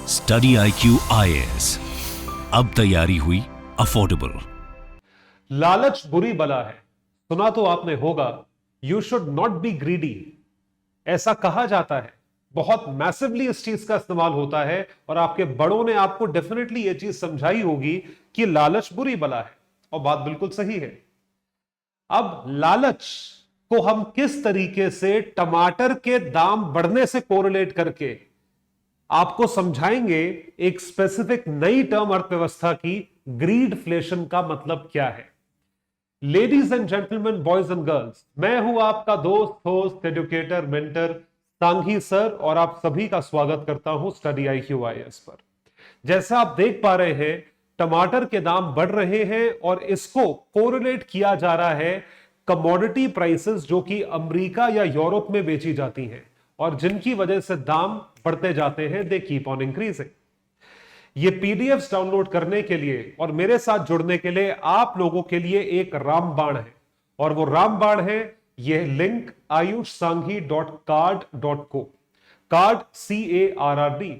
Study IQ IAS, अब तैयारी हुई अफोर्डेबल। लालच बुरी बला है, सुना तो आपने होगा। You should not be greedy, ऐसा कहा जाता है। बहुत मैसिवली इस चीज का इस्तेमाल होता है और आपके बड़ों ने आपको डेफिनेटली यह चीज समझाई होगी कि लालच बुरी बला है, और बात बिल्कुल सही है। अब लालच को हम किस तरीके से टमाटर के दाम बढ़ने से कोरिलेट करके आपको समझाएंगे, एक स्पेसिफिक नई टर्म अर्थव्यवस्था की, ग्रीडफ्लेशन का मतलब क्या है। Ladies and gentleman, boys and girls, मैं हूं आपका दोस्त, host, educator, mentor Sanghi sir, और आप सभी का स्वागत करता हूं स्टडी IQ IAS पर। जैसा आप देख पा रहे हैं, टमाटर के दाम बढ़ रहे हैं और इसको कोरिलेट किया जा रहा है कमोडिटी प्राइसेस जो कि अमेरिका या यूरोप में बेची जाती हैं और जिनकी वजह से दाम बढ़ते जाते हैं। They keep on increasing. ये PDFs डाउनलोड करने के लिए और मेरे साथ जुड़ने के लिए आप लोगों के लिए एक रामबाण है, और वो रामबाण है यह लिंक ayushsanghi.carrd.co, कार्ड CARRD।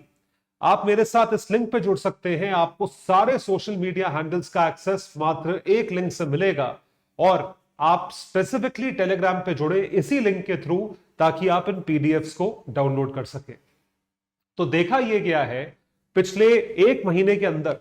आप मेरे साथ इस लिंक पे जुड़ सकते हैं। आपको सारे सोशल मीडिया हैंडल्स का एक्सेस मात्र एक लिंक से मिलेगा, और आप स्पेसिफिकली टेलीग्राम पे जुड़े इसी लिंक के थ्रू, ताकि आप इन PDFs को डाउनलोड कर सके। तो देखा यह गया है, पिछले एक महीने के अंदर,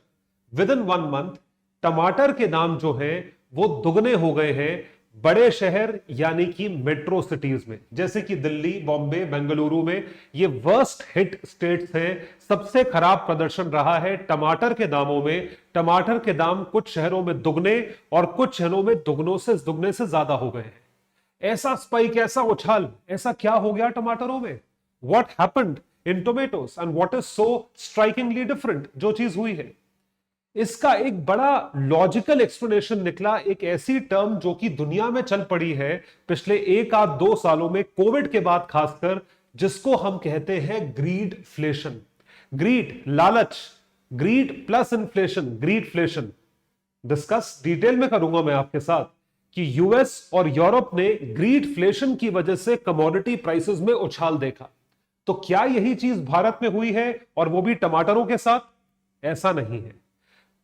विद इन 1 मंथ, टमाटर के दाम जो हैं वो दुगने हो गए हैं बड़े शहर यानी कि मेट्रो सिटीज में, जैसे कि दिल्ली, बॉम्बे, बेंगलुरु में। ये वर्स्ट हिट स्टेट्स हैं। सबसे खराब प्रदर्शन रहा है टमाटर के दामों में। टमाटर के दाम कुछ शहरों में दुगने और कुछ शहरों में दुगने से ज्यादा हो गए हैं। ऐसा स्पाइक, ऐसा उछाल, ऐसा क्या हो गया टमाटरों में? What happened in tomatoes and what is so strikingly different? जो चीज हुई है, इसका एक बड़ा लॉजिकल एक्सप्लेनेशन निकला। एक ऐसी टर्म जो कि दुनिया में चल पड़ी है पिछले 1 आध 2 सालों में, कोविड के बाद खासकर, जिसको हम कहते हैं ग्रीडफ्लेशन। ग्रीड, लालच, greed plus inflation, greedflation. Discuss detail में करूंगा मैं आपके साथ कि यूएस और यूरोप ने ग्रीडफ्लेशन की वजह से कमोडिटी प्राइसेस में उछाल देखा। तो क्या यही चीज भारत में हुई है, और वो भी टमाटरों के साथ? ऐसा नहीं है।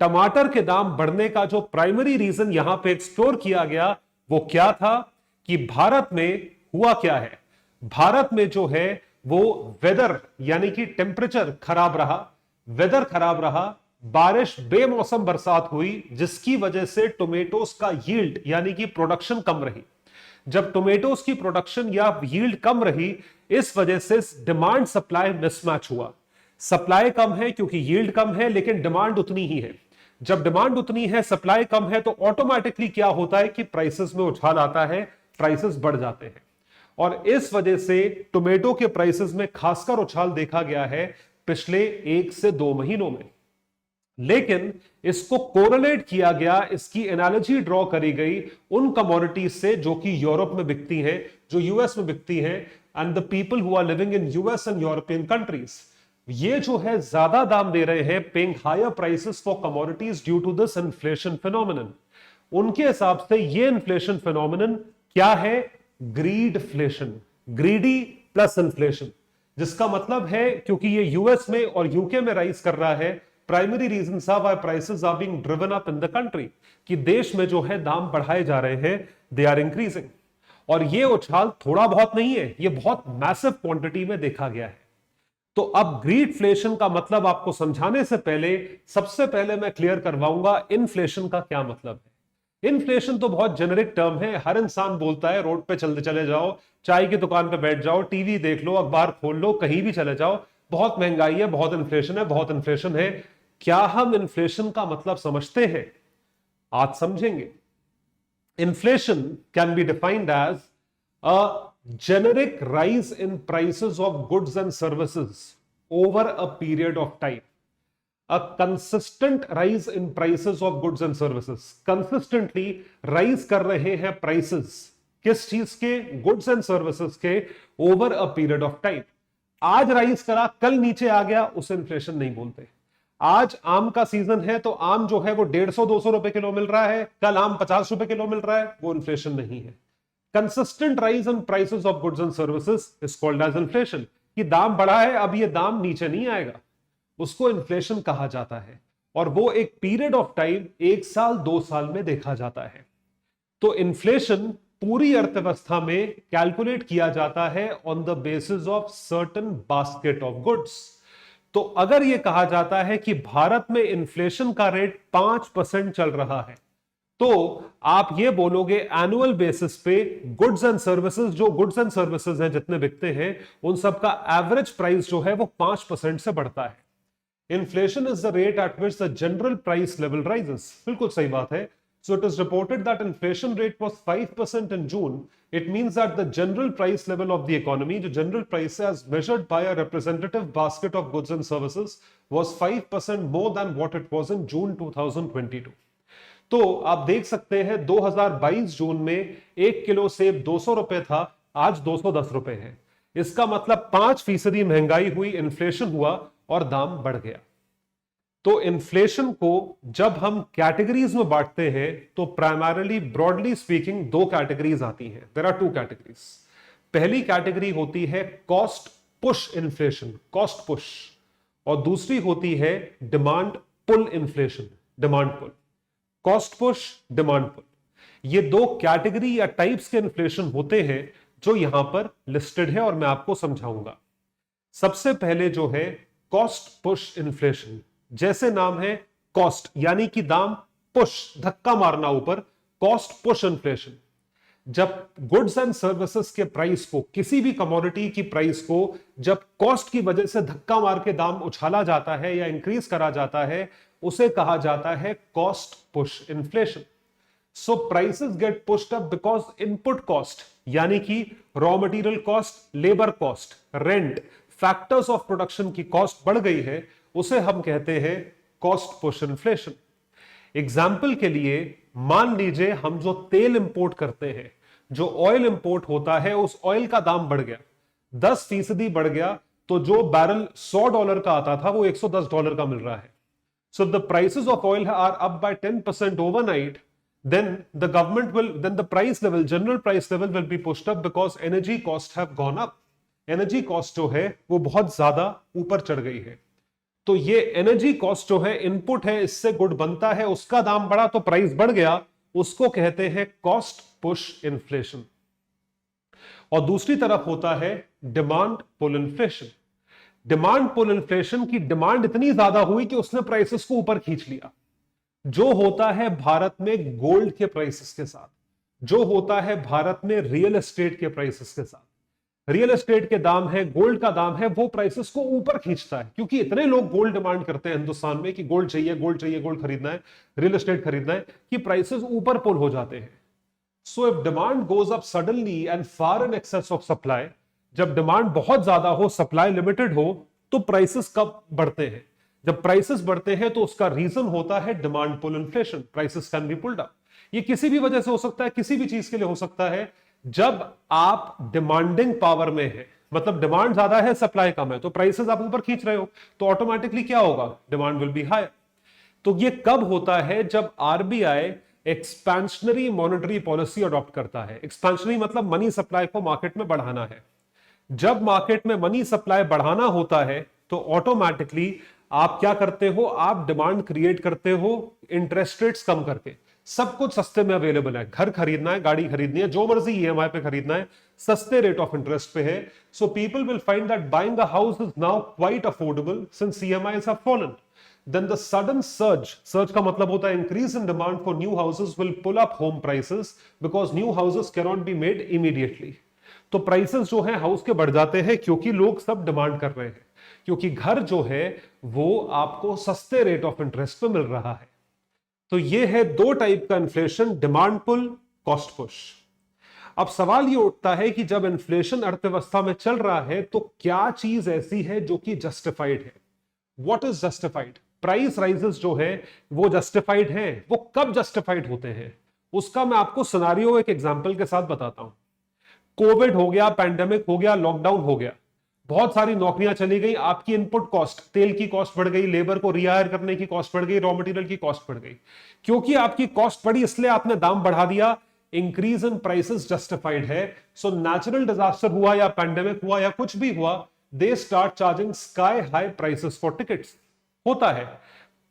टमाटर के दाम बढ़ने का जो प्राइमरी रीजन यहां पे एक्सप्लोर किया गया, वो क्या था कि भारत में हुआ क्या है। भारत में जो है वो वेदर यानी कि टेम्परेचर खराब रहा, वेदर खराब रहा, बारिश, बेमौसम बरसात हुई, जिसकी वजह से टोमेटोज का यील्ड यानी कि प्रोडक्शन कम रही। जब टोमेटोज की प्रोडक्शन या यील्ड कम रही, इस वजह से डिमांड सप्लाई मिसमैच हुआ। सप्लाई कम है क्योंकि यील्ड कम है, लेकिन डिमांड उतनी ही है। जब डिमांड उतनी है, सप्लाई कम है, तो ऑटोमेटिकली क्या होता है कि प्राइसेस में उछाल आता है, प्राइसेस बढ़ जाते हैं। और इस वजह से टोमेटो के प्राइसेस में खासकर उछाल देखा गया है पिछले 1 से 2 महीनों में। लेकिन इसको कोरिलेट किया गया, इसकी एनालॉजी ड्रॉ करी गई उन कमोडिटीज से जो कि यूरोप में बिकती हैं, जो यूएस में बिकती हैं, and the people who are living in US and European countries, ये जो है ज्यादा दाम दे रहे हैं, paying higher prices for commodities due to this inflation phenomenon. उनके हिसाब से ये इन्फ्लेशन फिनोमिनन क्या है? Greedflation, greedy plus inflation. जिसका मतलब है, क्योंकि ये यूएस में और यूके में राइज कर रहा है, primary reason so why prices are being driven up in the country, कि देश में जो है दाम बढ़ाए जा रहे हैं, दे आर इंक्रीजिंग। और ये उछाल थोड़ा बहुत नहीं है, ये बहुत मैसिव क्वांटिटी में देखा गया है। तो अब ग्रीडफ्लेशन का मतलब आपको समझाने से पहले, सबसे पहले मैं क्लियर करवाऊंगा इन्फ्लेशन का क्या मतलब है। इन्फ्लेशन तो बहुत जेनेरिक टर्म है, हर इंसान बोलता है। रोड पे चलते चले जाओ, चाय की दुकान पे बैठ जाओ, टीवी देख लो, अखबार खोल लो, कहीं भी चले जाओ, बहुत महंगाई है, बहुत इन्फ्लेशन है, बहुत इन्फ्लेशन है। क्या हम इन्फ्लेशन का मतलब समझते हैं? आज समझेंगे। Inflation can be defined as a generic rise in prices of goods and services over a period of time. A consistent rise in prices of goods and services. Consistently rise कर रहे हैं prices, किस चीज के? Goods and services के, over a period of time. आज rise करा, कल नीचे आ गया, उसे इन्फ्लेशन नहीं बोलते। आज आम का सीजन है तो आम जो है वो 150-200 रुपए किलो मिल रहा है, कल आम 50 रुपए किलो मिल रहा है, वो इन्फ्लेशन नहीं है। Consistent rise in prices of goods and services is called as inflation. कि दाम बढ़ा है, अब ये दाम नीचे नहीं आएगा। उसको इन्फ्लेशन कहा जाता है, और वो एक पीरियड ऑफ टाइम 1 साल 2 साल में देखा जाता है। तो इन्फ्लेशन पूरी अर्थव्यवस्था में कैलकुलेट किया जाता है on the basis of certain basket of goods. तो अगर यह कहा जाता है कि भारत में इन्फ्लेशन का रेट 5% चल रहा है, तो आप ये बोलोगे एनुअल बेसिस पे गुड्स एंड सर्विसेज, जो गुड्स एंड सर्विसेज हैं जितने बिकते हैं, उन सब का एवरेज प्राइस जो है वो 5% से बढ़ता है। Inflation is the rate at which the general price level rises. बिल्कुल सही बात है। So it is reported that inflation rate was 5% in June. It means that the general price level of the economy, the general price as measured by a representative basket of goods and services, was 5% more than what it was in June 2022. तो आप देख सकते हैं 2022 जून में 1 kilo सेब 200 रुपए था, आज 210 रुपए है। इसका मतलब 5% महंगाई हुई, इन्फ्लेशन हुआ और दाम बढ़ गया। तो इन्फ्लेशन को जब हम कैटेगरीज में बांटते हैं तो प्राइमरली ब्रॉडली स्पीकिंग 2 कैटेगरीज आती हैं। There are 2 categories. पहली कैटेगरी होती है cost push inflation, cost push, और दूसरी होती है demand pull inflation, demand pull. Cost push, demand pull, ये 2 कैटेगरी या टाइप्स के इन्फ्लेशन होते हैं जो यहां पर लिस्टेड है और मैं आपको समझाऊंगा। सबसे पहले जो है कॉस्ट पुश इन्फ्लेशन, जैसे नाम है कॉस्ट यानी कि दाम, पुश धक्का मारना ऊपर, कॉस्ट पुश इन्फ्लेशन। जब गुड्स एंड सर्विसेज के प्राइस को, किसी भी कमोडिटी की प्राइस को जब कॉस्ट की वजह से धक्का मार के दाम उछाला जाता है या इंक्रीज करा जाता है, उसे कहा जाता है cost push inflation. So prices get pushed up because input cost यानी कि raw material cost, labour cost, rent, factors of production की कॉस्ट बढ़ गई है, उसे हम कहते हैं कॉस्ट पुश इन्फ्लेशन। एग्जाम्पल के लिए मान लीजिए हम जो तेल इंपोर्ट करते हैं, जो ऑयल इंपोर्ट होता है, उस ऑयल का दाम बढ़ गया, 10% बढ़ गया, तो जो बैरल $100 का आता था वो $110 का मिल रहा है। So the prices of oil are up by 10% overnight, then the price level, general price level will be pushed up because energy costs have gone up. Energy cost जो है वो बहुत ज्यादा ऊपर चढ़ गई है। तो ये एनर्जी कॉस्ट जो है, इनपुट है, इससे गुड बनता है, उसका दाम बढ़ा तो प्राइस बढ़ गया, उसको कहते हैं कॉस्ट पुश इन्फ्लेशन। और दूसरी तरफ होता है demand pull inflation. Demand pull inflation की डिमांड इतनी ज्यादा हुई कि उसने प्राइसेस को ऊपर खींच लिया। जो होता है भारत में गोल्ड के प्राइसेस के साथ, जो होता है भारत में रियल एस्टेट के प्राइसेस के साथ, रियल एस्टेट के दाम है, गोल्ड का दाम है, वो प्राइसेस को ऊपर खींचता है, क्योंकि इतने लोग गोल्ड डिमांड करते हैं हिंदुस्तान में कि गोल्ड चाहिए, गोल्ड चाहिए, गोल्ड खरीदना है, रियल एस्टेट खरीदना है, कि प्राइसेस ऊपर पुल हो जाते हैं। So if demand goes up suddenly and far in excess of supply, जब डिमांड बहुत ज्यादा हो, सप्लाई लिमिटेड हो, तो प्राइसेस कब बढ़ते हैं? जब प्राइसेस बढ़ते हैं तो उसका रीजन होता है demand pull inflation. Prices can be pulled up. ये किसी भी वजह से हो सकता है, किसी भी चीज के लिए हो सकता है। जब आप डिमांडिंग पावर में है, मतलब डिमांड ज्यादा है, सप्लाई कम है, तो प्राइसेस आप ऊपर खींच रहे हो, तो ऑटोमेटिकली क्या होगा? Demand will be higher. तो ये कब होता है? जब RBI expansionary monetary policy adopt करता है। एक्सपेंशनरी मतलब मनी सप्लाई को मार्केट में बढ़ाना है। जब मार्केट में मनी सप्लाई बढ़ाना होता है तो ऑटोमेटिकली आप क्या करते हो? आप डिमांड क्रिएट करते हो इंटरेस्ट रेट्स कम करके। सब कुछ सस्ते में अवेलेबल है, घर खरीदना है, गाड़ी खरीदनी है, जो मर्जी ईएमआई पे खरीदना है, सस्ते रेट ऑफ इंटरेस्ट पे है। So people will find that buying a house is now quite affordable since EMIs have fallen. Then the sudden surge का मतलब होता है increase in demand for new houses will pull up home prices because new houses cannot be made immediately. तो prices जो है house के बढ़ जाते हैं क्योंकि लोग सब डिमांड कर रहे हैं, क्योंकि घर जो है वो आपको सस्ते रेट ऑफ इंटरेस्ट पे मिल रहा है। तो ये है 2 टाइप का inflation, demand pull, cost push. अब सवाल ये उठता है कि जब इन्फ्लेशन अर्थव्यवस्था में चल रहा है तो क्या चीज ऐसी है जो कि जस्टिफाइड है? What is justified? Price rises जो है वो जस्टिफाइड है। वो कब जस्टिफाइड होते हैं उसका मैं आपको सिनेरियो एक एग्जांपल के साथ बताता हूं। कोविड हो गया, पैंडेमिक हो गया, लॉकडाउन हो गया, बहुत सारी नौकरियां चली गई, आपकी इनपुट कॉस्ट, तेल की कॉस्ट बढ़ गई, लेबर को रिहायर करने की कॉस्ट बढ़ गई, रॉ मटेरियल की कॉस्ट बढ़ गई। क्योंकि आपकी कॉस्ट बढ़ी इसलिए आपने दाम बढ़ा दिया। इंक्रीज इन प्राइसेस जस्टिफाइड है। सो नेचुरल डिजास्टर हुआ या पैंडेमिक हुआ या कुछ भी हुआ, they start charging sky high prices for tickets. होता है,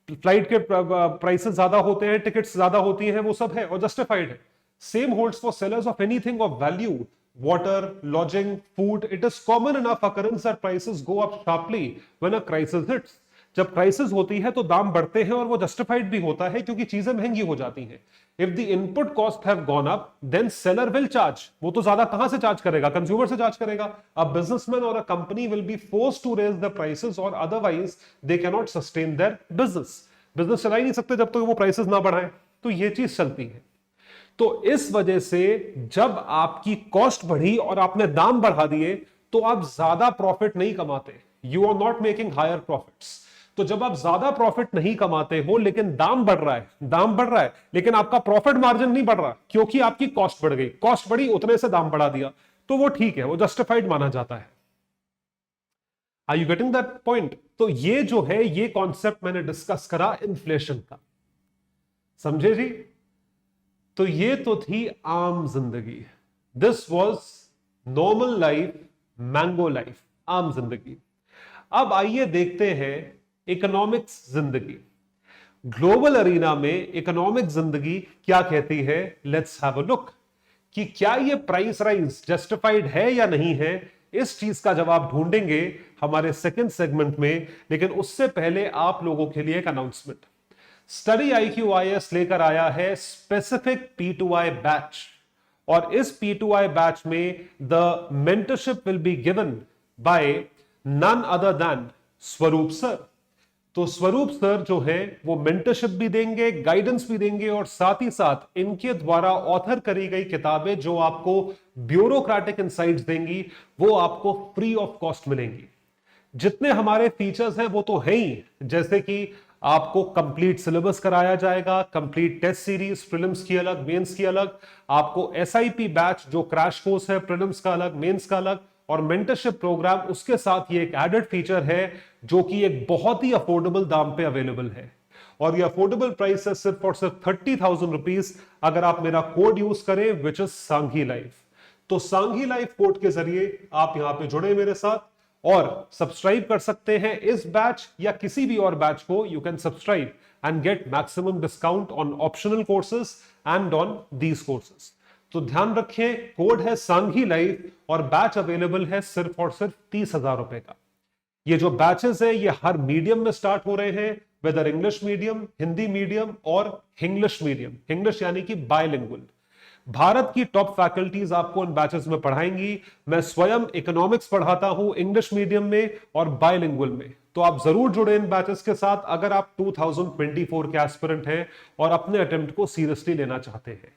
फ्लाइट के प्राइसेस ज्यादा होते हैं, टिकट्स ज्यादा होती हैं, वो सब है और जस्टिफाइड है. Same holds for sellers of anything of value, water, lodging, food. It is common enough occurrence that prices go up sharply when a crisis hits. जब क्राइसिस होती है तो दाम बढ़ते हैं और वो जस्टिफाइड भी होता है क्योंकि चीजें महंगी हो जाती हैं. If the input cost have gone up then seller will charge. वो तो ज्यादा कहां से चार्ज करेगा? कंज्यूमर से चार्ज करेगा. अ बिजनेसमैन और a company will be forced to raise the prices और otherwise they can not sustain their business. Business चला ही नहीं सकते जब तक वो प्राइसेस ना बढ़ाएं. तो ये चीज चलती है. तो इस वजह से जब आपकी कॉस्ट बढ़ी और आपने दाम बढ़ा दिए तो आप ज्यादा प्रॉफिट नहीं कमाते. You are not making higher profits. तो जब आप ज्यादा प्रॉफिट नहीं कमाते हो लेकिन दाम बढ़ रहा है, दाम बढ़ रहा है लेकिन आपका प्रॉफिट मार्जिन नहीं बढ़ रहा क्योंकि आपकी कॉस्ट बढ़ गई. कॉस्ट बढ़ी, उतने से दाम बढ़ा दिया, तो वो ठीक है, वो जस्टिफाइड माना जाता है. Are you getting that point? तो ये जो है, ये कॉन्सेप्ट मैंने डिस्कस करा इन्फ्लेशन का. समझे जी? तो ये तो थी आम जिंदगी. This was normal life, mango life, आम जिंदगी. अब आइए देखते हैं इकोनॉमिक्स जिंदगी. ग्लोबल अरीना में इकोनॉमिक जिंदगी क्या कहती है? लेट्स हैव अ लुक कि क्या ये प्राइस राइज जस्टिफाइड है या नहीं है. इस चीज का जवाब ढूंढेंगे हमारे सेकंड सेगमेंट में. लेकिन उससे पहले आप लोगों के लिए एक अनाउंसमेंट. स्टडी IQIS लेकर आया है स्पेसिफिक P2I बैच, और इस P2I बैच में the mentorship will be given by none other than Swaroop sir. तो स्वरूप सर जो है वो मेंटरशिप भी देंगे, गाइडेंस भी देंगे, और साथ ही साथ इनके द्वारा ऑथर करी गई किताबें जो आपको ब्यूरोक्रेटिक इनसाइट्स देंगी वो आपको फ्री ऑफ कॉस्ट मिलेंगी. जितने हमारे फीचर्स हैं वो तो है ही, जैसे कि आपको कंप्लीट सिलेबस कराया जाएगा, कंप्लीट टेस्ट सीरीज, प्रीलिम्स की अलग, मेंस की अलग, आपको SIP बैच जो क्रैश कोर्स है, प्रीलिम्स का अलग, मेंस का अलग, और मेंटरशिप प्रोग्राम. उसके साथ ये एक एडेड फीचर है जो कि एक बहुत ही अफोर्डेबल दाम पे अवेलेबल है. और ये अफोर्डेबल प्राइस है सिर्फ और सिर्फ 30,000 रुपीज अगर आप मेरा कोड यूज करें, विच इज सांघी लाइफ. तो सांघी लाइफ कोड के जरिए आप यहां पे जुड़े मेरे साथ और सब्सक्राइब कर सकते हैं इस बैच या किसी भी और बैच को. You can subscribe and get maximum discount on optional courses and on these courses. तो ध्यान रखें, कोड है सांघी लाइफ और बैच अवेलेबल है सिर्फ और सिर्फ 30,000 रुपए का. ये जो बैचेस है ये हर मीडियम में स्टार्ट हो रहे हैं, whether English medium, Hindi medium और इंग्लिश मीडियम. इंग्लिश यानी कि बायलिंगुअल. भारत की टॉप फैकल्टीज आपको इन बैचेस में पढ़ाएंगी. मैं स्वयं इकोनॉमिक्स पढ़ाता हूं इंग्लिश मीडियम में और बायलिंगुअल में. तो आप जरूर जुड़े इन बैचेस के साथ अगर आप 2024 के एस्पिरेंट हैं और अपने अटेम्प्ट को सीरियसली लेना चाहते हैं.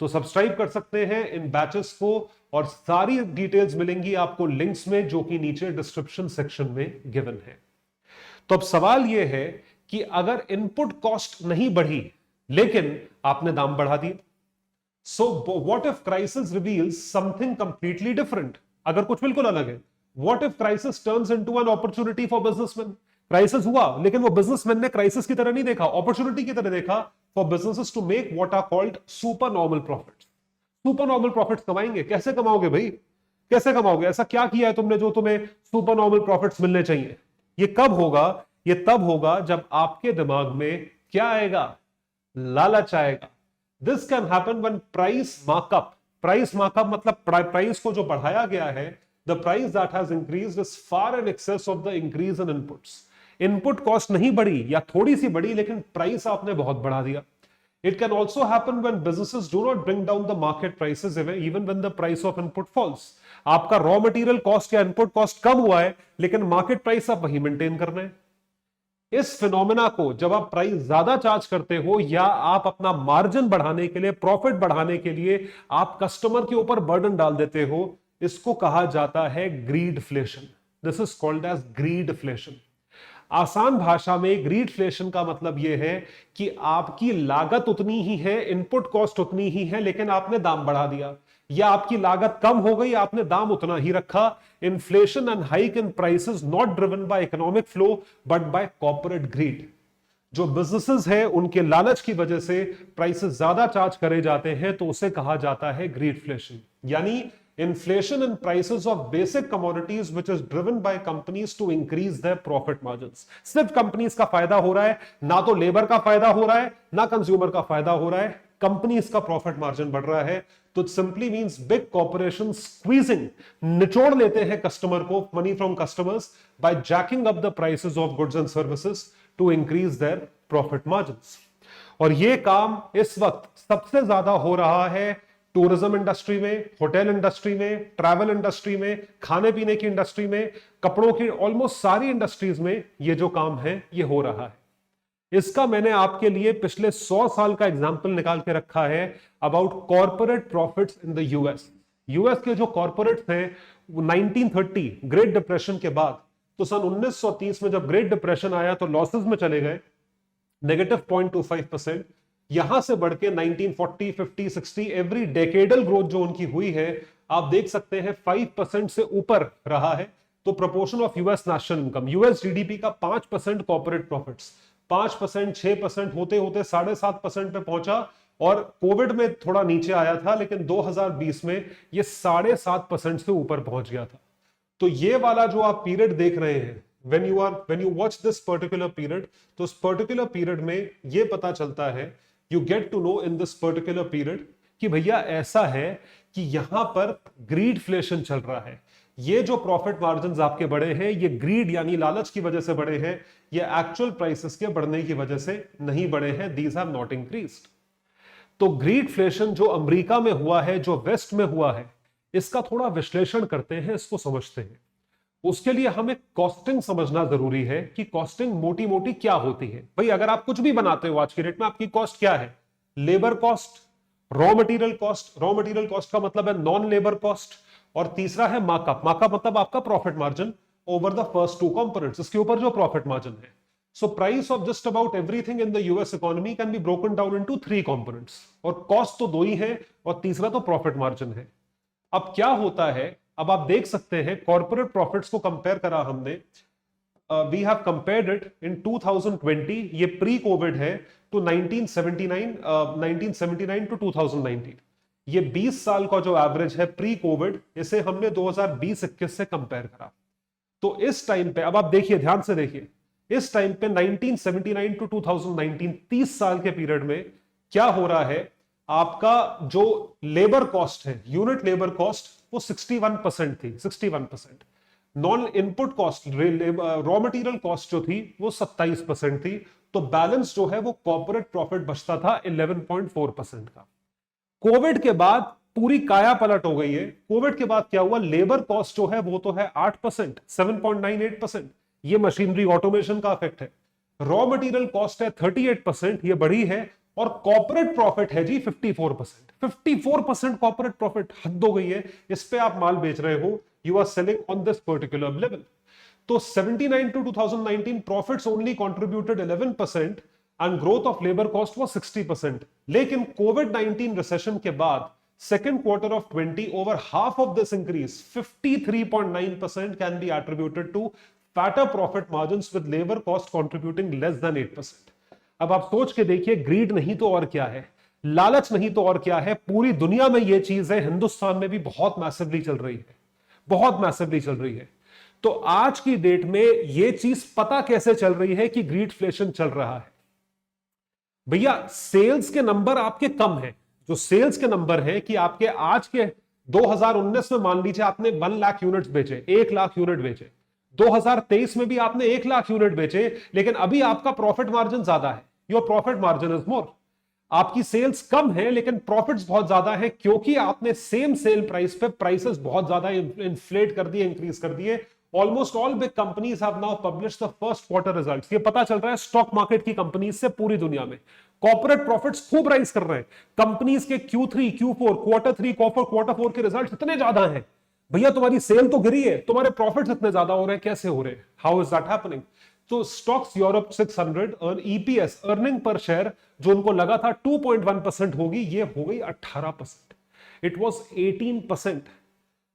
तो सब्सक्राइब कर सकते हैं इन बैचेस को और सारी डिटेल्स मिलेंगी आपको लिंक्स में जो कि नीचे डिस्क्रिप्शन सेक्शन में गिवन है. तो अब सवाल यह है कि अगर इनपुट कॉस्ट नहीं बढ़ी लेकिन आपने दाम बढ़ा दिए, so what if crisis reveals something completely different? अगर कुछ बिल्कुल अलग है. What if crisis turns into an opportunity for businessmen? Crisis हुआ लेकिन वो बिजनेसमैन ने क्राइसिस की तरह नहीं देखा, अपॉर्चुनिटी की तरह देखा. For businesses to make what are called super normal profits. Super normal profits कमाएंगे. कैसे कमाओगे भाई? कैसे कमाओगे? ऐसा क्या किया है तुमने जो तुम्हें सुपर नॉर्मल प्रॉफिट्स मिलने चाहिए? ये कब होगा? ये तब होगा जब आपके दिमाग में क्या आएगा? लालच आएगा. This can happen when price markup. Price markup मतलब प्राइस को जो बढ़ाया गया है, the price that has increased is far in excess of the increase in inputs. Input cost नहीं बढ़ी या थोड़ी सी बढ़ी लेकिन प्राइस आपने बहुत बढ़ा दिया. It can also happen when businesses do not bring down the market prices even when the price of input falls. आपका रॉ मटेरियल कॉस्ट या इनपुट कॉस्ट कम हुआ है लेकिन मार्केट प्राइस आप वही मेंटेन करना है. इस फिनोमेना को जब आप प्राइस ज्यादा चार्ज करते हो या आप अपना मार्जिन बढ़ाने के लिए, प्रॉफिट बढ़ाने के लिए आप कस्टमर के ऊपर बर्डन डाल देते हो, इसको कहा जाता है greedflation. This is called as greedflation. आसान भाषा में ग्रीडफ्लेशन का मतलब यह है कि आपकी लागत उतनी ही है, इनपुट कॉस्ट उतनी ही है, लेकिन आपने दाम बढ़ा दिया, या आपकी लागत कम हो गई, आपने दाम उतना ही रखा. Inflation and hike in prices not driven by economic flow but by corporate greed. जो बिजनेसेस है उनके लालच की वजह से प्राइसेस ज्यादा चार्ज करे जाते हैं तो उसे कहा जाता है ग्रीडफ्लेशन. यानी inflation in prices of basic commodities which is driven by companies to increase their profit margins. सिर्फ कंपनीज का फायदा हो रहा है, ना तो लेबर का फायदा हो रहा है, ना कंज्यूमर का फायदा हो रहा है, कंपनीज का प्रॉफिट मार्जिन बढ़ रहा है. तो simply means big corporation squeezing, निचोड़ लेते हैं कस्टमर को, money from customers, by jacking up the prices of goods and services to increase their profit margins. और ये काम इस वक्त सबसे ज्यादा हो रहा है टूरिज्म इंडस्ट्री में, होटल इंडस्ट्री में, ट्रैवल इंडस्ट्री में, खाने पीने की इंडस्ट्री में, कपड़ों की, ऑलमोस्ट सारी इंडस्ट्रीज में ये जो काम है ये हो रहा है. इसका मैंने आपके लिए पिछले 100 साल का एग्जांपल निकाल के रखा है about corporate profits in the US. US के जो कॉर्पोरेट्स हैं 1930 ग्रेट डिप्रेशन के बाद, तो सन 1930 में जब ग्रेट डिप्रेशन आया तो लॉसेस में चले गए, नेगेटिव 0.25%. यहां से बढ़ के 1940, 50, 60 एवरी डेकेडल ग्रोथ जो उनकी हुई है, आप देख सकते हैं 5% से ऊपर रहा है. तो proportion of US national income, US GDP का 5% कॉर्पोरेट प्रॉफिट्स, 5%, 6% होते होते 7.5% पे पहुंचा, और कोविड में थोड़ा नीचे आया था, लेकिन 2020 में ये 7.5% से ऊपर पहुंच गया था. तो ये वाला जो आप पीरियड देख रहे हैं, when you watch this particular period, तो इस पर्टिकुलर पीरियड में ये पता चलता है, you get to know in this particular period कि भैया ऐसा है कि यहां पर ग्रीडफ्लेशन चल रहा है. ये जो प्रॉफिट मार्जिन्स आपके बढ़े हैं, ये ग्रीड यानी लालच की वजह से बढ़े हैं, ये एक्चुअल प्राइसेस के बढ़ने की वजह से नहीं बढ़े हैं. These have not increased. तो ग्रीडफ्लेशन जो अमेरिका में हुआ है, जो वेस्ट में हुआ है, इसका थोड़ा विश्लेषण करते हैं, इसको समझते हैं. उसके लिए हमें कॉस्टिंग समझना जरूरी है कि कॉस्टिंग मोटी मोटी क्या होती है. भाई अगर आप कुछ भी बनाते हो आज की डेट में, आपकी कॉस्ट क्या है? Labour cost, raw material cost. Raw material cost का मतलब है नॉन लेबर कॉस्ट. और तीसरा है मार्कअप. मार्कअप मतलब आपका profit margin over the first two components, इसके ऊपर जो प्रॉफिट मार्जिन है. So price of just about everything in the US economy can be broken down into 3 components. और कॉस्ट तो 2 ही है, और तीसरा तो प्रॉफिट मार्जिन है. अब क्या होता है, अब आप देख सकते हैं कॉर्पोरेट प्रॉफिट्स को कंपेयर करा हमने. We have compared it in 2020, ये प्री कोविड है, टू 1979 टू 2019. ये 20 साल का जो एवरेज है प्री कोविड, इसे हमने 2020-21 से कंपेयर करा. तो इस टाइम पे अब आप देखिए, ध्यान से देखिए, इस टाइम पे 1979 टू 2019, 30 साल के पीरियड में क्या हो रहा है, आपका जो लेबर कॉस्ट है, यूनिट लेबर कॉस्ट, वो 61% थी. 61%. Non input cost, raw material cost जो थी वो 27% थी. तो बैलेंस जो है वो कॉर्पोरेट प्रॉफिट बचता था 11.4% का. कोविड के बाद पूरी काया पलट हो गई है. कोविड के बाद क्या हुआ, लेबर कॉस्ट जो है वो तो है 8%, 7.98%. ये मशीनरी ऑटोमेशन का इफेक्ट है. रॉ मटेरियल कॉस्ट है 38%, ये बढ़ी है. और कॉर्पोरेट प्रॉफिट है जी 54%. 54% कॉर्पोरेट प्रॉफिट, हद हो गई है. इस पे आप माल बेच रहे हो, you are selling on this particular level. तो 79 to 2019 profits only contributed 11% and growth of labour cost was 60%. लेकिन कोविड-19 रिसेशन के बाद second quarter of 20, over half of this increase, 53.9% can be attributed to fatter profit margins with labor cost contributing less than 8%. अब आप सोच के देखिए, grid नहीं तो और क्या है, लालच नहीं तो और क्या है. पूरी दुनिया में ये चीज है, हिंदुस्तान में भी बहुत मैसिवली चल रही है, बहुत मैसिवली चल रही है. तो आज की डेट में ये चीज पता कैसे चल रही है कि ग्रीडफ्लेशन चल रहा है? भैया सेल्स के नंबर आपके कम है. जो सेल्स के नंबर है कि आपके आज के 2019 में मान लीजिए आपने 1 लाख यूनिट्स बेचे, 1 लाख यूनिट बेचे. 2023 में भी आपने 1 लाख यूनिट बेचे, लेकिन अभी आपका प्रॉफिट मार्जिन ज्यादा है. Your profit margin is more. आपकी सेल्स कम है लेकिन प्रॉफिट्स बहुत ज्यादा है, क्योंकि आपने सेम सेल प्राइस पे प्राइसेस बहुत ज्यादा इन्फ्लेट कर दिए, इंक्रीज कर दिए. Almost all big companies have now published the first quarter results. ये पता चल रहा है स्टॉक मार्केट की कंपनीज से पूरी दुनिया में कॉर्पोरेट प्रॉफिट्स खूब राइज कर रहे हैं. कंपनीज के Q3, Q4, क्वार्टर 3, क्वार्टर 4 के रिजल्ट्स इतने ज्यादा हैं. भैया तुम्हारी सेल तो गिरी है, तुम्हारे प्रॉफिट्स इतने ज्यादा हो रहे हैं, कैसे हो रहे हैं? How is that happening? तो स्टॉक्स यूरोप 600 और ईपीएस, अर्निंग पर शेयर, जो उनको लगा था 2.1% होगी, ये हो गई 18%. It was 18%.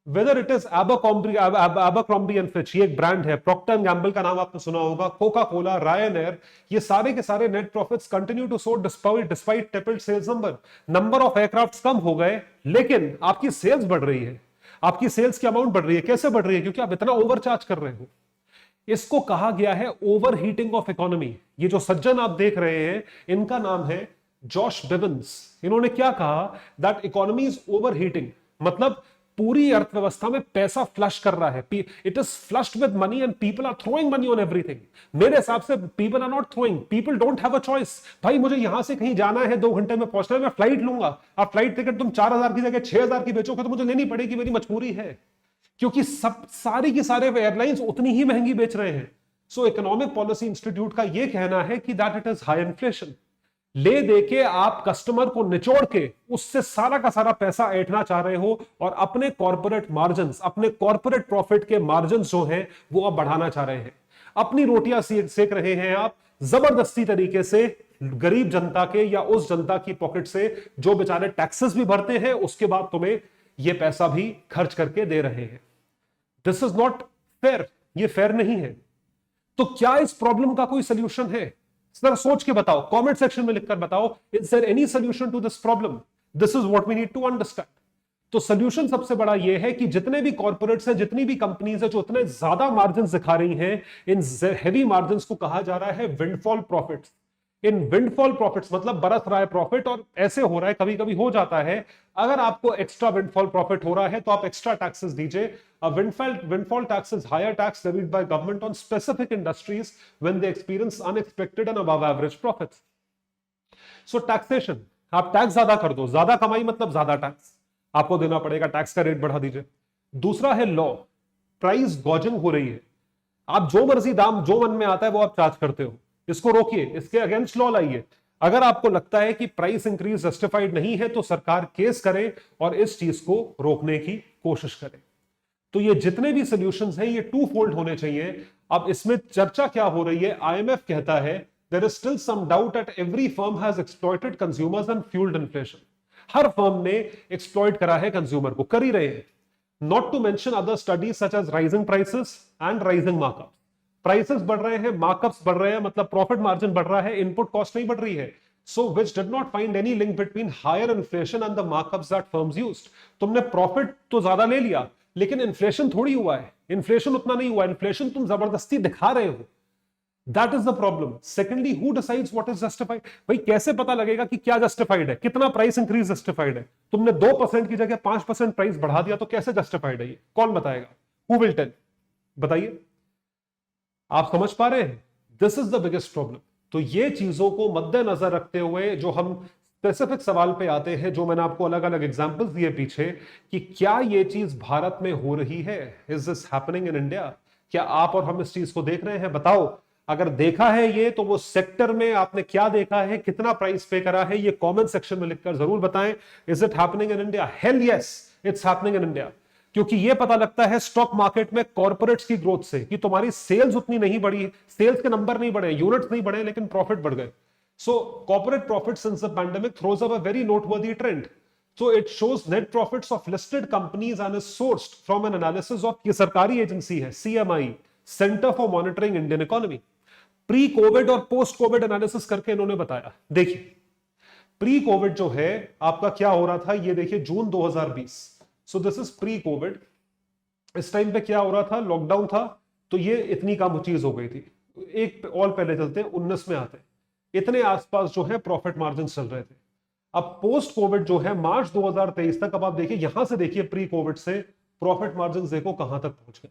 Whether it is Abercrombie and Fitch, ये एक ब्रांड है, प्रॉक्टर एंड गैम्बल का नाम आपने सुना होगा, कोका कोला, रायन, ये सारे के सारे net profits continue to so despite tepid sales number. Number of aircrafts कम हो गए, लेकिन आपकी सेल्स बढ़ रही है. आपकी सेल्स की अमाउंट बढ़ रही है, कैसे बढ़ रही है? क्योंकि आप इतना ओवरचार्ज कर रहे हो। इसको कहा गया है ओवर हीटिंग ऑफ इकोनॉमी। ये जो सज्जन आप देख रहे हैं, इनका नाम है जॉश बिवंस। इन्होंने क्या कहा? That economy is overheating, मतलब पूरी अर्थव्यवस्था में पैसा फ्लश कर रहा है, it is flushed with money and people are throwing money on everything. मेरे हिसाब से people are not throwing, people don't have a choice. भाई मुझे यहां से कहीं जाना है, 2 घंटे में पहुंचना है, मैं फ्लाइट लूंगा। आप फ्लाइट टिकट तुम 4000 की जगह 6000 की बेचोगे तो मुझे लेनी पड़ेगी, मेरी मजबूरी है, क्योंकि सब सारी की सारे एयरलाइंस उतनी ही महंगी बेच रहे हैं। सो इकोनॉमिक पॉलिसी इंस्टीट्यूट का यह कहना है कि that it is high inflation. ले दे के आप कस्टमर को निचोड़ के उससे सारा का सारा पैसा ऐंठना चाह रहे हो और अपने कॉर्पोरेट मार्जिन्स, अपने कॉर्पोरेट प्रॉफिट के मार्जिन्स जो हैं वो आप बढ़ाना चाह रहे हैं। अपनी रोटियां सेक रहे हैं आप जबरदस्ती तरीके से गरीब जनता के या उस जनता की पॉकेट से जो बेचारे टैक्सेस भी भरते हैं, उसके बाद तुम्हें ये पैसा भी खर्च करके दे रहे हैं। दिस इज नॉट फेयर, ये फेयर नहीं है। तो क्या इस प्रॉब्लम का कोई सोल्यूशन है? जरा सोच के बताओ, कमेंट सेक्शन में लिखकर बताओ, is there any solution to this problem? This is what we need to understand. तो सोल्यूशन सबसे बड़ा यह है कि जितने भी कॉर्पोरेट्स हैं, जितनी भी कंपनीज है जो इतने ज्यादा मार्जिन दिखा रही हैं, इन हेवी मार्जिन को कहा जा रहा है विंडफॉल प्रॉफिट्स। इन विंडफॉल प्रॉफिट्स मतलब बरस रहा है प्रॉफिट, और ऐसे हो रहा है, कभी कभी हो जाता है, अगर आपको एक्स्ट्रा विंडफॉल प्रॉफिट हो रहा है तो आप एक्स्ट्रा टैक्सेस दीजिए। A windfall tax is higher tax levied by government on specific industries when they experience unexpected and above average profits. So taxation, आप टैक्स ज्यादा कर दो, ज्यादा कमाई मतलब ज्यादा टैक्स आपको देना पड़ेगा, टैक्स का रेट बढ़ा दीजिए। दूसरा है लॉ, प्राइस गॉजिंग हो रही है, आप जो मर्जी दाम जो मन में आता है वो आप चार्ज करते हो, इसको रोकिए, इसके अगेंस्ट लॉ लाइए। अगर आपको लगता है कि प्राइस इंक्रीज जस्टिफाइड नहीं है तो सरकार केस करे और इस चीज को रोकने की कोशिश करे। तो ये जितने भी सॉल्यूशंस हैं ये टू फोल्ड होने चाहिए। अब इसमें चर्चा क्या हो रही है? आईएमएफ कहता है there is still some doubt that every firm has exploited consumers and fuelled inflation. हर फर्म ने एक्सप्लॉइट करा है कंज्यूमर को, कर ही रहे हैं। Not to mention other studies such as rising prices and rising markup. Prices बढ़ रहे हैं, मार्कअप्स बढ़ रहे हैं, मतलब प्रॉफिट मार्जिन बढ़ रहा है, इनपुट कॉस्ट नहीं बढ़ रही है। So which did not find any link between higher inflation and the markups that firms used. तुमने प्रॉफिट तो ज्यादा ले लिया लेकिन इन्फ्लेशन थोड़ी हुआ है, इन्फ्लेशन उतना नहीं हुआ, इन्फ्लेशन तुम जबरदस्ती दिखा रहे हो। That is the problem. Secondly, who decides what is justified? भाई कैसे पता लगेगा कि क्या जस्टिफाइड है, कितना प्राइस इंक्रीज जस्टिफाइड है? तुमने 2% की जगह 5% प्राइस बढ़ा दिया तो कैसे जस्टिफाइड है? ये कौन बताएगा? Who will tell? बताइए, आप समझ पा रहे हैं? This is the biggest problem. तो ये चीजों को मद्देनजर रखते हुए जो हम स्पेसिफिक सवाल पे आते हैं, जो मैंने आपको अलग अलग एग्जांपल्स दिए पीछे, कि क्या ये चीज भारत में हो रही है? Is this happening in India? क्या आप और हम इस चीज को देख रहे हैं? बताओ, अगर देखा है ये तो वो सेक्टर में आपने क्या देखा है, कितना प्राइस पे करा है, ये कमेंट सेक्शन में लिखकर जरूर बताएं। Is it happening in India? Hello yes, it's happening in India. क्योंकि ये पता लगता है स्टॉक मार्केट में कॉर्पोरेट्स की ग्रोथ से कि तुम्हारी सेल्स उतनी नहीं बढ़ी, सेल्स के नंबर नहीं बढ़े, यूनिट्स नहीं बढ़े, लेकिन प्रॉफिट बढ़ गए। So corporate profit since the pandemic throws up a very noteworthy trend. So it shows net profits of listed companies and is sourced from an analysis of, ये सरकारी एजेंसी है CMI, centre for monitoring Indian economy. Pre Covid और post Covid analysis करके इन्होंने बताया। देखिए pre Covid जो है आपका क्या हो रहा था, ये देखिए जून 2020। So this is pre Covid. इस टाइम पे क्या हो रहा था? लॉकडाउन था, तो ये इतनी कम चीज हो गई थी। एक और पहले चलते हैं, 19 में आते हैं, इतने आसपास जो है प्रॉफिट मार्जिन चल रहे थे। अब पोस्ट कोविड जो है मार्च 2023 तक, अब आप देखिए यहां से देखिए प्री कोविड से प्रॉफिट मार्जिन देखो कहां तक पहुंच गए।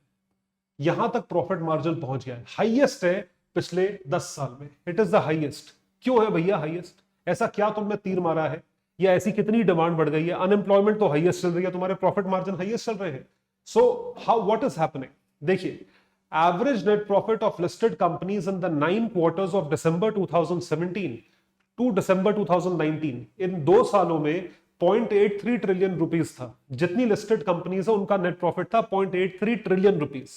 यहां तक प्रॉफिट मार्जिन पहुंच गया है, हाईएस्ट है पिछले 10 साल में। It is the highest. क्यों है भैया हाईएस्ट? ऐसा क्या तुमने तीर मारा है, या ऐसी कितनी डिमांड बढ़ गई है? अनएम्प्लॉयमेंट तो हाईएस्ट चल रही है, तुम्हारे प्रॉफिट मार्जिन हाईएस्ट चल रहे हैं। So how, what is happening? देखिए average net profit of listed companies in the 9 quarters of December 2017 to December 2019, इन 2 सालों में 0.83 ट्रिलियन रुपीस था। जितनी लिस्टेड कंपनीज है उनका नेट प्रॉफिट था 0.83 ट्रिलियन रुपीस।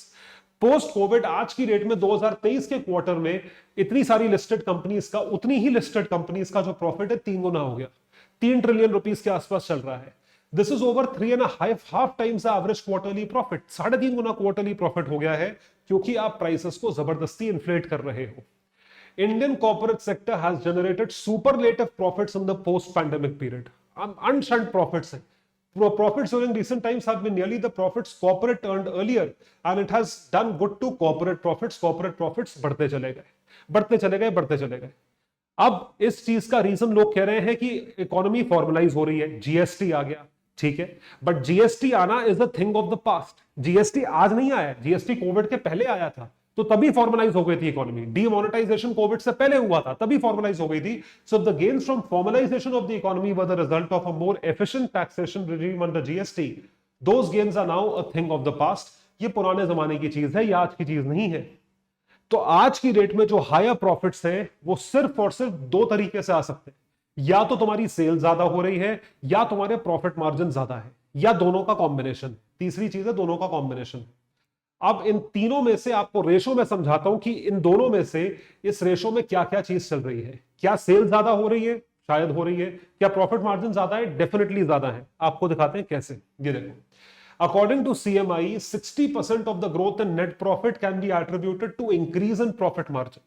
पोस्ट कोविड आज की डेट में 2023 के क्वार्टर में इतनी सारी लिस्टेड कंपनीज का, उतनी ही लिस्टेड कंपनीज का जो प्रॉफिट है 3 गुना हो गया, 3 ट्रिलियन रुपीस के आसपास चल रहा है। This is over 3.5 times average quarterly profit. 3.5 Guna quarterly profit हो गया है, क्योंकि आप प्राइसेस को जबरदस्ती इन्फ्लेट कर रहे हो। Indian corporate sector has generated superlative profits in the post-pandemic period. Unshunt profits हैं, profits during recent times have been nearly the profits corporate earned earlier, and it has done good to corporate profits. Corporate profits बढ़ते चले गए, बढ़ते चले गए, बढ़ते चले गए। अब इस चीज का रीजन लोग कह रहे हैं कि इकोनॉमी फॉर्मलाइज हो रही है, जीएसटी आ गया, ठीक है, बट जीएसटी आना is a thing of the past. GST आज नहीं आया, जीएसटी कोविड के पहले आया था, तो तभी फॉर्मलाइज हो गई थी इकोनॉमी। डीमोनेटाइजेशन कोविड से पहले हुआ था, तभी फॉर्मलाइज हो गई थी। So the gains from formalisation of the economy were the result of a more efficient taxation regime under GST. Those gains are now a thing of the past. ये पुराने जमाने की चीज है, ये आज की चीज नहीं है। तो आज की डेट में जो हायर प्रॉफिट्स हैं वो सिर्फ और सिर्फ दो तरीके से आ सकते हैं, या तो तुम्हारी सेल ज्यादा हो रही है, या तुम्हारे प्रॉफिट मार्जिन ज्यादा है, या दोनों का कॉम्बिनेशन। तीसरी चीज है दोनों का कॉम्बिनेशन। अब इन तीनों में से आपको रेशो में समझाता हूं कि इन दोनों में से इस रेशो में क्या क्या चीज चल रही है। क्या सेल ज्यादा हो रही है? शायद हो रही है। क्या प्रॉफिट मार्जिन ज्यादा है? डेफिनेटली ज्यादा है। आपको दिखाते हैं कैसे। ये देखो, according to CMI 60% of the growth in net profit can be attributed to increase in profit margin।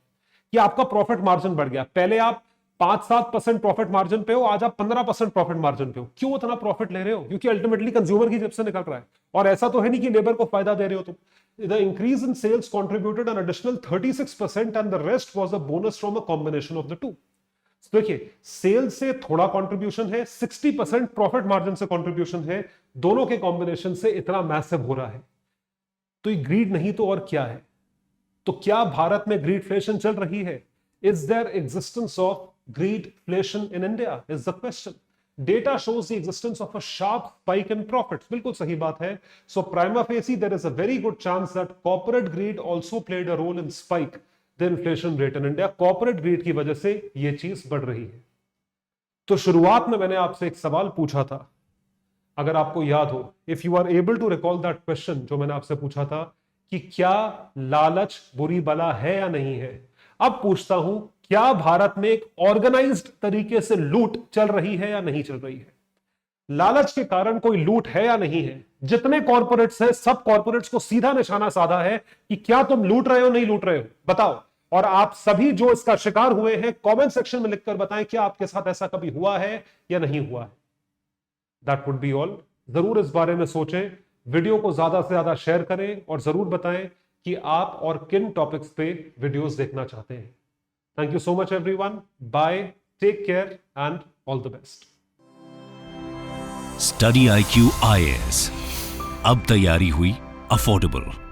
कि आपका प्रॉफिट मार्जिन बढ़ गया। पहले आप 5-7% प्रॉफिट मार्जिन पे हो, आज आप 15% प्रॉफिट मार्जिन पे हो। क्यों इतना प्रॉफिट ले रहे हो? क्योंकि अल्टीमेटली कंज्यूमर की जेब से निकल रहा है, और ऐसा तो है नहीं कि लेबर को फायदा दे रहे हो तुम। The increase in sales contributed an additional 36% and the rest was a bonus from a combination of the two। देखिए, सेल से थोड़ा कंट्रीब्यूशन है, 60% प्रॉफिट मार्जिन से कंट्रीब्यूशन है, दोनों के कॉम्बिनेशन से इतना मैसिव हो रहा है। तो ये ग्रीड नहीं तो और क्या है? तो क्या भारत में ग्रीडफ्लेशन चल रही है? Is there existence of greedflation in India is the question. Data shows the existence of a sharp spike in profits। बिल्कुल सही बात है। So prima facie there is a very good chance that corporate greed also played a role in spike the inflation rate in India। corporate greed की वजह से ये चीज बढ़ रही है। तो शुरुआत में मैंने आपसे एक सवाल पूछा था, अगर आपको याद हो, if you are able to recall that question, जो मैंने आपसे पूछा था कि क्या लालच बुरी बला है या नहीं है। अब पूछता हूं, क्या भारत में एक ऑर्गेनाइज्ड तरीके से लूट चल रही है या नहीं चल रही है? लालच के कारण कोई लूट है या नहीं है? जितने कॉर्पोरेट्स हैं, सब कॉर्पोरेट्स को सीधा निशाना साधा है कि क्या तुम लूट रहे हो, नहीं लूट रहे हो, बताओ। और आप सभी जो इसका शिकार हुए हैं, कमेंट सेक्शन में लिखकर बताएं क्या आपके साथ ऐसा कभी हुआ है या नहीं हुआ है। That would be all. जरूर इस बारे में सोचें, वीडियो को ज्यादा से ज्यादा शेयर करें, और जरूर बताएं कि आप और किन टॉपिक्स पे वीडियोस देखना चाहते हैं। Thank you so much everyone. Bye. Take care and all the best. Study IQ IAS अब तैयारी हुई अफोर्डेबल।